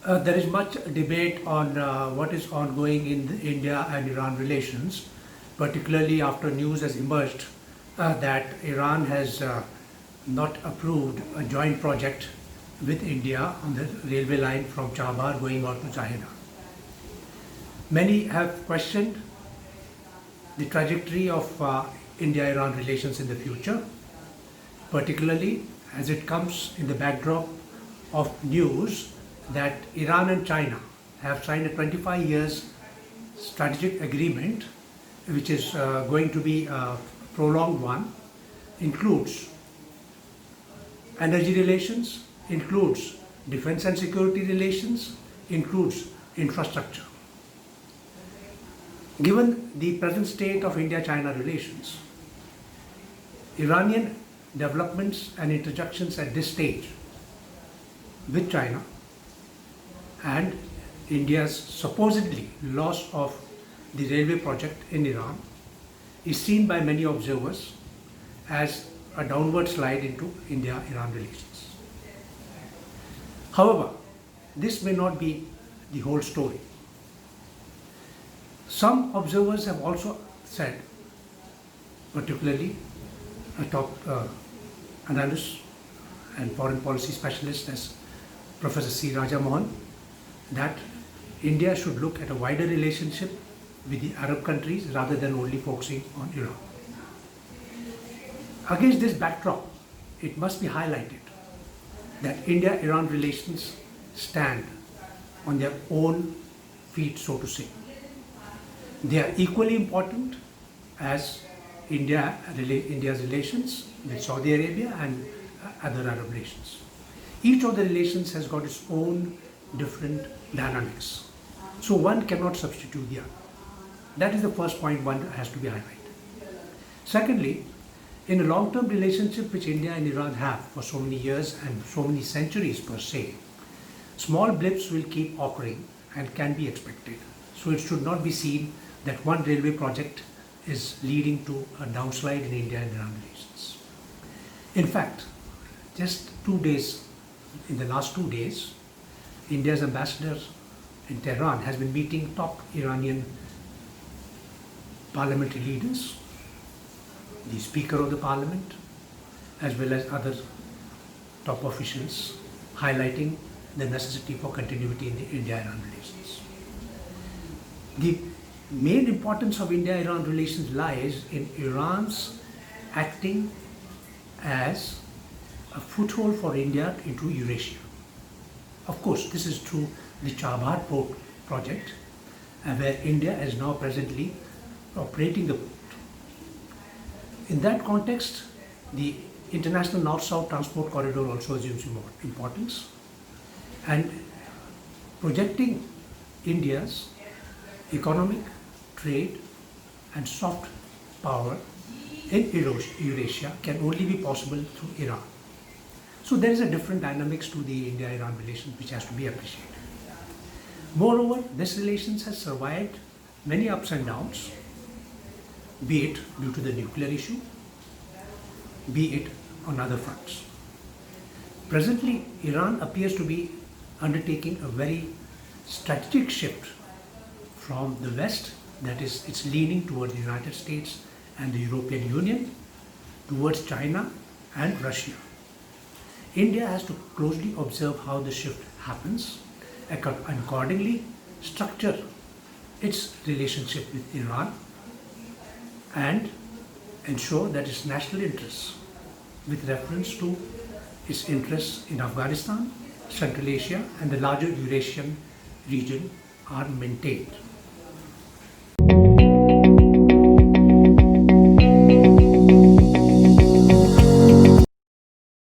There is much debate on what is ongoing in the India and Iran relations, particularly after news has emerged that Iran has not approved a joint project with India on the railway line from Chabahar going on to Chahina. Many have questioned the trajectory of India-Iran relations in the future, particularly as it comes in the backdrop of news that Iran and China have signed a 25 years strategic agreement, which is going to be a prolonged one, includes energy relations, includes defense and security relations, includes infrastructure. Given the present state of India-China relations, Iranian developments and interjections at this stage with China and India's supposedly loss of the railway project in Iran is seen by many observers as a downward slide into India-Iran relations. However, this may not be the whole story. Some observers have also said, particularly a top analyst and foreign policy specialist as Professor C. Raja Mohan, that India should look at a wider relationship with the Arab countries rather than only focusing on Iran. Against this backdrop, it must be highlighted that India-Iran relations stand on their own feet, so to say. They are equally important as India's relations with Saudi Arabia and other Arab nations. Each of the relations has got its own different dynamics. So one cannot substitute the other. That is the first point one has to be highlighted. Secondly, in a long-term relationship which India and Iran have for so many years and so many centuries per se, small blips will keep occurring and can be expected. So it should not be seen that one railway project is leading to a downslide in India and Iran relations. In fact, just in the last 2 days, India's ambassador in Tehran has been meeting top Iranian parliamentary leaders, the Speaker of the Parliament, as well as other top officials, highlighting the necessity for continuity in the India-Iran relations. The main importance of India-Iran relations lies in Iran's acting as a foothold for India into Eurasia. Of course, this is through the Chabahar port project, where India is now presently operating the port. In that context, the international North-South transport corridor also assumes importance, and projecting India's economic, trade and soft power in Eurasia can only be possible through Iran. So there is a different dynamics to the India-Iran relations which has to be appreciated. Moreover, this relations has survived many ups and downs, be it due to the nuclear issue, be it on other fronts. Presently, Iran appears to be undertaking a very strategic shift from the West, that is, it's leaning towards the United States and the European Union, towards China and Russia. India has to closely observe how the shift happens and accordingly structure its relationship with Iran and ensure that its national interests with reference to its interests in Afghanistan, Central Asia and the larger Eurasian region are maintained.